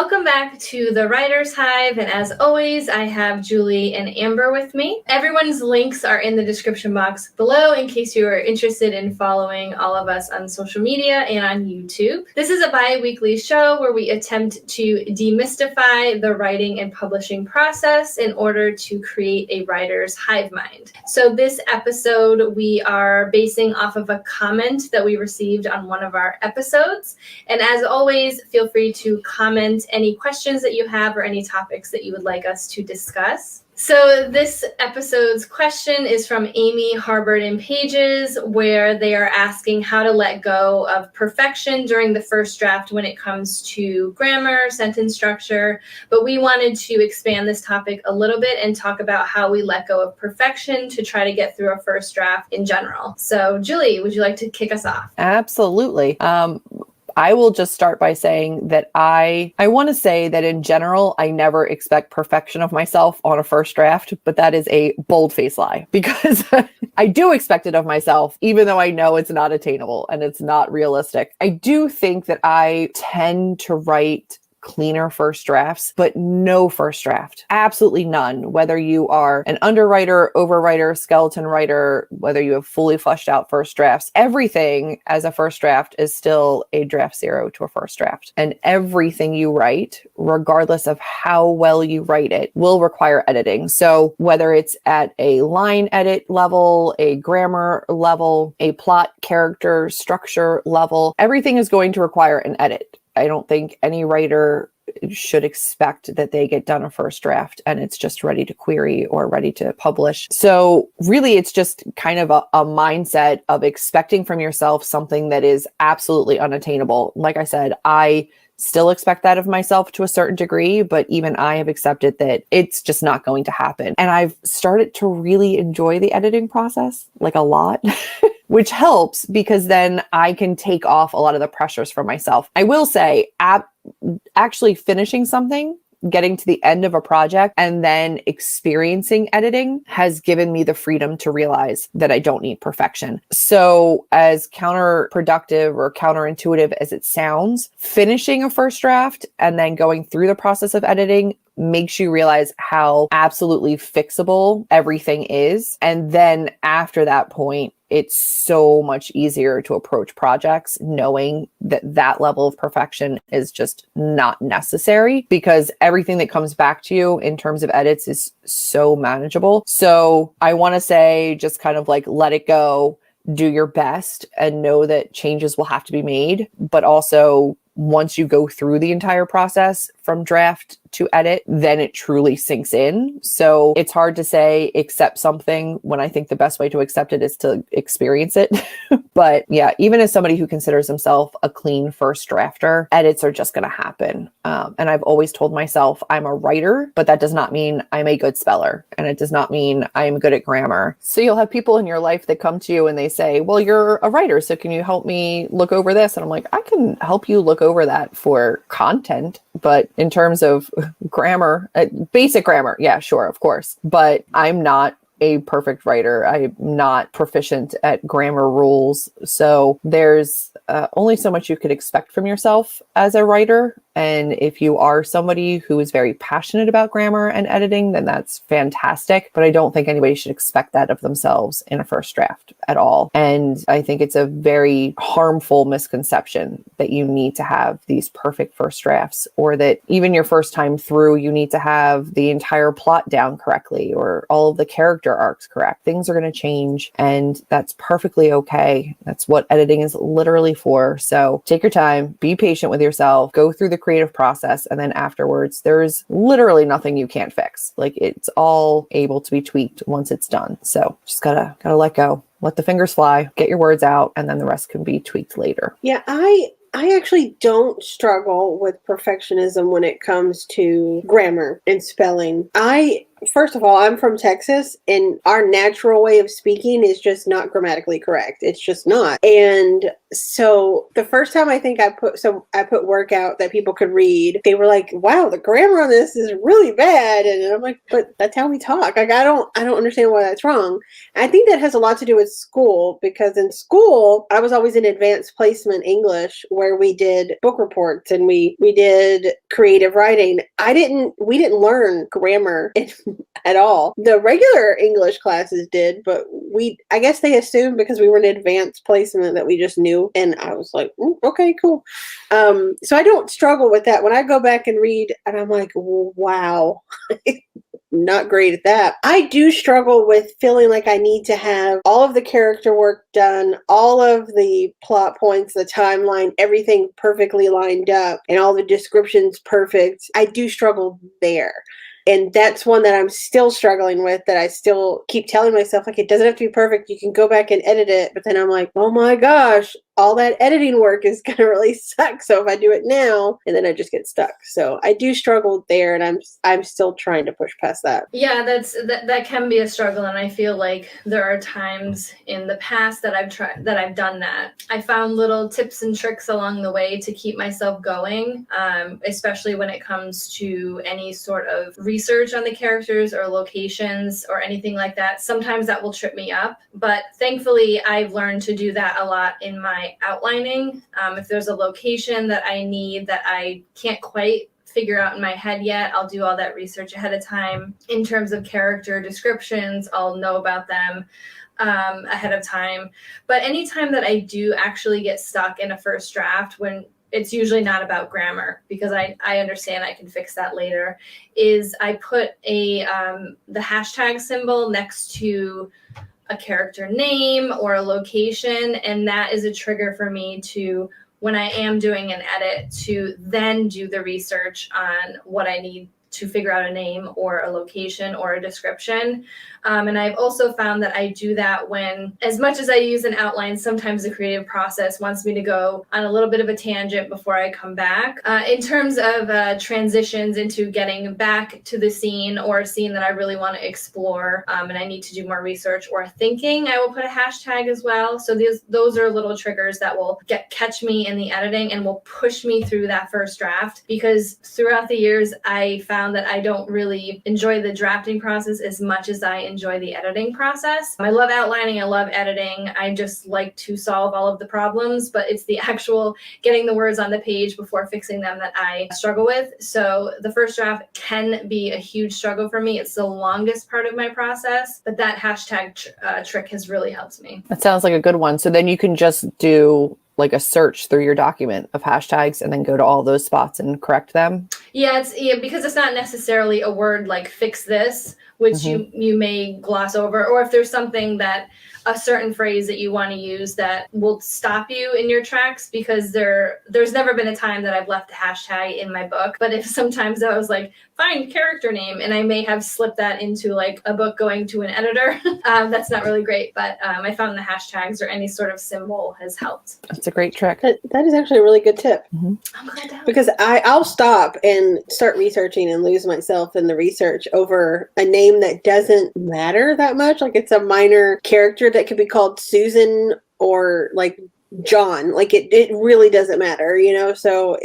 Welcome back to the Writer's Hive, and as always, I have Julie and Amber with me. Everyone's links are in the description box below in case you are interested in following all of us on social media and on YouTube. This is a bi-weekly show where we attempt to demystify the writing and publishing process in order to create a writer's hive mind. So this episode, we are basing off of a comment that we received on one of our episodes. And as always, feel free to comment any questions that you have or any topics that you would like us to discuss. So this episode's question is from Amy Harbert and Pages, where they are asking how to let go of perfection during the first draft when it comes to grammar, sentence structure. But we wanted to expand this topic a little bit and talk about how we let go of perfection to try to get through a first draft in general. So Julie, would you like to kick us off? Absolutely. I will just start by saying that I want to say that in general, I never expect perfection of myself on a first draft, but that is a bold-faced lie because I do expect it of myself, even though I know it's not attainable and it's not realistic. I do think that I tend to write cleaner first drafts, but no first draft, absolutely none. Whether you are an underwriter, overwriter, skeleton writer, whether you have fully fleshed out first drafts, everything as a first draft is still a draft zero to a first draft. And everything you write, regardless of how well you write it, will require editing. So whether it's at a line edit level, a grammar level, a plot character structure level, everything is going to require an edit. I don't think any writer should expect that they get done a first draft and it's just ready to query or ready to publish. So really, it's just kind of a mindset of expecting from yourself something that is absolutely unattainable. Like I said, I still expect that of myself to a certain degree, but even I have accepted that it's just not going to happen. And I've started to really enjoy the editing process, like a lot. Which helps because then I can take off a lot of the pressures for myself. I will say, actually finishing something, getting to the end of a project, and then experiencing editing has given me the freedom to realize that I don't need perfection. So as counterproductive or counterintuitive as it sounds, finishing a first draft and then going through the process of editing makes you realize how absolutely fixable everything is. And then after that point, it's so much easier to approach projects knowing that that level of perfection is just not necessary because everything that comes back to you in terms of edits is so manageable. So I want to say just kind of like let it go, do your best and know that changes will have to be made, but also once you go through the entire process from draft to edit, then it truly sinks in. So it's hard to say accept something when I think the best way to accept it is to experience it. But yeah, even as somebody who considers himself a clean first drafter, edits are just going to happen. And I've always told myself I'm a writer, but that does not mean I'm a good speller. And it does not mean I'm good at grammar. So you'll have people in your life that come to you and they say, well, you're a writer, so can you help me look over this? And I'm like, I can help you look over that for content. But in terms of grammar, basic grammar, yeah, sure, of course. But I'm not a perfect writer. I'm not proficient at grammar rules. So there's only so much you could expect from yourself as a writer. And if you are somebody who is very passionate about grammar and editing, then that's fantastic. But I don't think anybody should expect that of themselves in a first draft at all. And I think it's a very harmful misconception that you need to have these perfect first drafts, or that even your first time through, you need to have the entire plot down correctly or all of the character arcs correct. Things are going to change, and that's perfectly okay. That's what editing is literally for. So take your time, be patient with yourself, go through the creative process, and then afterwards, there's literally nothing you can't fix. Like, it's all able to be tweaked once it's done. So just gotta let go, let the fingers fly, get your words out, and then the rest can be tweaked later. Yeah, I actually don't struggle with perfectionism when it comes to grammar and spelling. I first of all, I'm from Texas, and our natural way of speaking is just not grammatically correct. It's just not. And so the first time I think I put work out that people could read, they were like, "Wow, the grammar on this is really bad." And I'm like, "But that's how we talk. Like, I don't understand why that's wrong." And I think that has a lot to do with school, because in school I was always in advanced placement English, where we did book reports and we did creative writing. We didn't learn grammar at all. The regular English classes did, but I guess they assumed because we were in advanced placement that we just knew. And I was like, okay, cool. So I don't struggle with that. When I go back and read, and I'm like, wow, not great at that. I do struggle with feeling like I need to have all of the character work done, all of the plot points, the timeline, everything perfectly lined up, and all the descriptions perfect. I do struggle there. And that's one that I'm still struggling with, that I still keep telling myself, like, it doesn't have to be perfect. You can go back and edit it. But then I'm like, oh my gosh, all that editing work is going to really suck. So if I do it now, and then I just get stuck. So I do struggle there, and I'm still trying to push past that. Yeah, that can be a struggle, and I feel like there are times in the past that I've done that. I found little tips and tricks along the way to keep myself going, especially when it comes to any sort of research on the characters or locations or anything like that. Sometimes that will trip me up, but thankfully I've learned to do that a lot in my outlining. If there's a location that I need that I can't quite figure out in my head yet, I'll do all that research ahead of time. In terms of character descriptions, I'll know about them ahead of time. But anytime that I do actually get stuck in a first draft, when it's usually not about grammar, because I understand I can fix that later, is I put the hashtag symbol next to a character name or a location, and that is a trigger for me to, when I am doing an edit, to then do the research on what I need to figure out a name or a location or a description. And I've also found that I do that when, as much as I use an outline, sometimes the creative process wants me to go on a little bit of a tangent before I come back. In terms of transitions into getting back to the scene or a scene that I really want to explore, and I need to do more research or thinking, I will put a hashtag as well. So those are little triggers that will catch me in the editing and will push me through that first draft, because throughout the years, I found that I don't really enjoy the drafting process as much as I enjoy the editing process. I love outlining, I love editing. I just like to solve all of the problems, but it's the actual getting the words on the page before fixing them that I struggle with. So the first draft can be a huge struggle for me. It's the longest part of my process, but that hashtag trick has really helped me. That sounds like a good one. So then you can just do like a search through your document of hashtags and then go to all those spots and correct them. Yeah, because it's not necessarily a word like fix this, which you may gloss over, or if there's something that a certain phrase that you want to use that will stop you in your tracks, because there's never been a time that I've left a hashtag in my book. But if sometimes I was like, find character name, and I may have slipped that into like a book going to an editor, that's not really great. But I found the hashtags or any sort of symbol has helped. That's a great trick. That is actually a really good tip. I'm glad to help. Because I'll stop and start researching and lose myself in the research over a name that doesn't matter that much. Like, it's a minor character that could be called Susan or like John. Like, it really doesn't matter, you know? So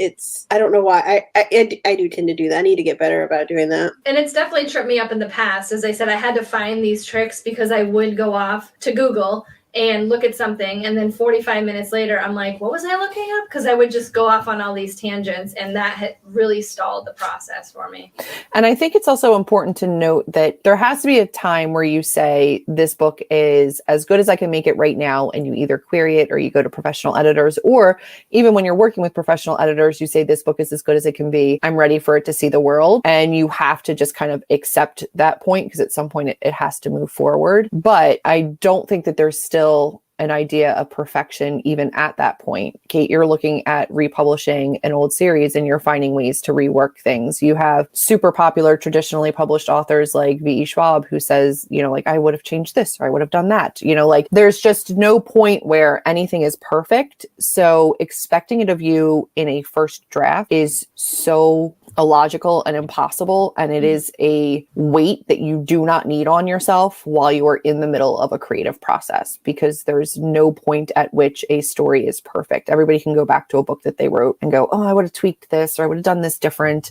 I don't know why. I do tend to do that. I need to get better about doing that. And it's definitely tripped me up in the past. As I said, I had to find these tricks because I would go off to Google and look at something, and then 45 minutes later, I'm like, what was I looking up? Because I would just go off on all these tangents, and that had really stalled the process for me. And I think it's also important to note that there has to be a time where you say, this book is as good as I can make it right now, and you either query it or you go to professional editors, or even when you're working with professional editors, you say, this book is as good as it can be. I'm ready for it to see the world. And you have to just kind of accept that point, because at some point it has to move forward. But I don't think that there's still an idea of perfection even at that point. Kate, you're looking at republishing an old series and you're finding ways to rework things. You have super popular, traditionally published authors like V.E. Schwab who says, like, I would have changed this or I would have done that. Like, there's just no point where anything is perfect. So expecting it of you in a first draft is so illogical and impossible. And it is a weight that you do not need on yourself while you are in the middle of a creative process, because there's no point at which a story is perfect. Everybody can go back to a book that they wrote and go, oh, I would have tweaked this, or I would have done this different.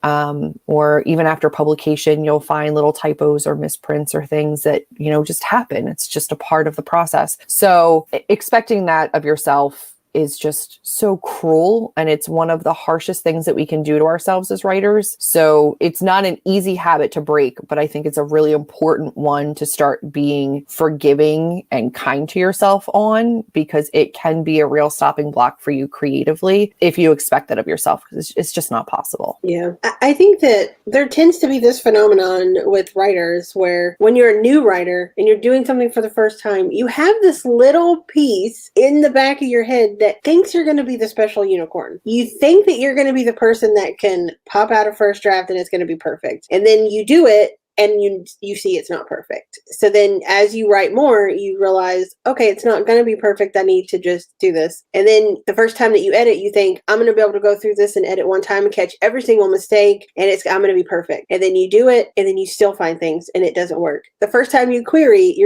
Or even after publication, you'll find little typos or misprints or things that, just happen. It's just a part of the process. So expecting that of yourself is just so cruel. And it's one of the harshest things that we can do to ourselves as writers. So it's not an easy habit to break, but I think it's a really important one to start being forgiving and kind to yourself on, because it can be a real stopping block for you creatively if you expect that of yourself, because it's just not possible. Yeah. I think that there tends to be this phenomenon with writers where when you're a new writer and you're doing something for the first time, you have this little piece in the back of your head that thinks you're going to be the special unicorn. You think that you're going to be the person that can pop out a first draft and it's going to be perfect. And then you do it and you see it's not perfect. So then as you write more, you realize, okay, it's not going to be perfect. I need to just do this. And then the first time that you edit, you think, I'm going to be able to go through this and edit one time and catch every single mistake, and I'm going to be perfect. And then you do it, and then you still find things and it doesn't work. The first time you query,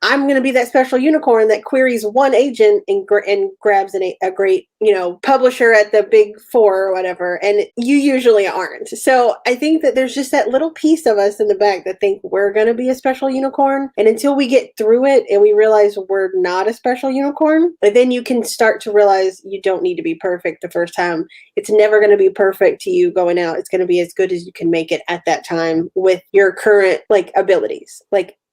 I'm going to be that special unicorn that queries one agent and grabs a great, publisher at the big four or whatever. And you usually aren't. So I think that there's just that little piece of us in the back that think we're going to be a special unicorn. And until we get through it and we realize we're not a special unicorn, and then you can start to realize you don't need to be perfect the first time. It's never going to be perfect to you going out. It's going to be as good as you can make it at that time with your current abilities.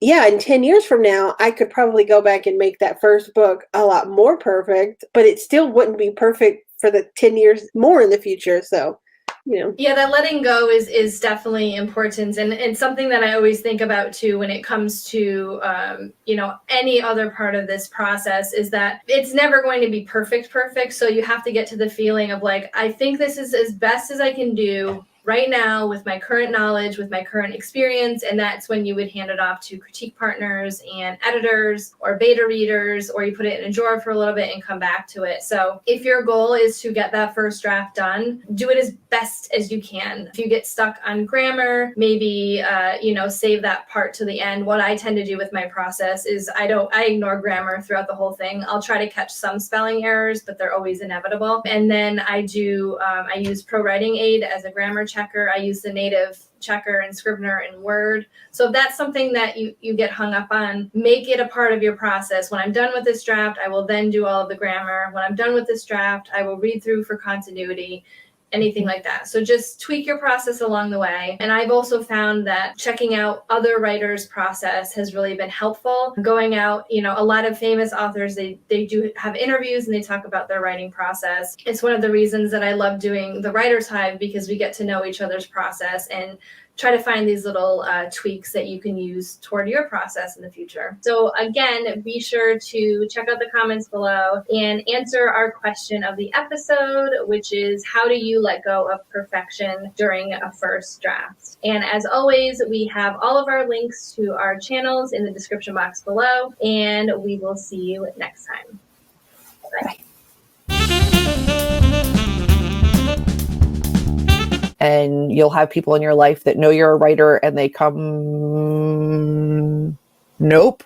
Yeah, in 10 years from now, I could probably go back and make that first book a lot more perfect, but it still wouldn't be perfect for the 10 years more in the future. So, Yeah, that letting go is definitely important, and something that I always think about too when it comes to any other part of this process is that it's never going to be perfect. So you have to get to the feeling of I think this is as best as I can do right now with my current knowledge, with my current experience. And that's when you would hand it off to critique partners and editors or beta readers, or you put it in a drawer for a little bit and come back to it. So if your goal is to get that first draft done, do it as best as you can. If you get stuck on grammar, maybe, save that part to the end. What I tend to do with my process is I ignore grammar throughout the whole thing. I'll try to catch some spelling errors, but they're always inevitable. And then I use Pro Writing Aid as a grammar checker. I use the native checker and Scrivener and Word. So if that's something that you get hung up on, make it a part of your process. When I'm done with this draft, I will then do all of the grammar. When I'm done with this draft, I will read through for continuity, anything like that. So just tweak your process along the way. And I've also found that checking out other writers' process has really been helpful. Going out, a lot of famous authors, they do have interviews and they talk about their writing process. It's one of the reasons that I love doing the Writer's Hive, because we get to know each other's process and try to find these little tweaks that you can use toward your process in the future. So again, be sure to check out the comments below and answer our question of the episode, which is, how do you let go of perfection during a first draft? And as always, we have all of our links to our channels in the description box below, and we will see you next time. Bye. And you'll have people in your life that know you're a writer and they come, nope,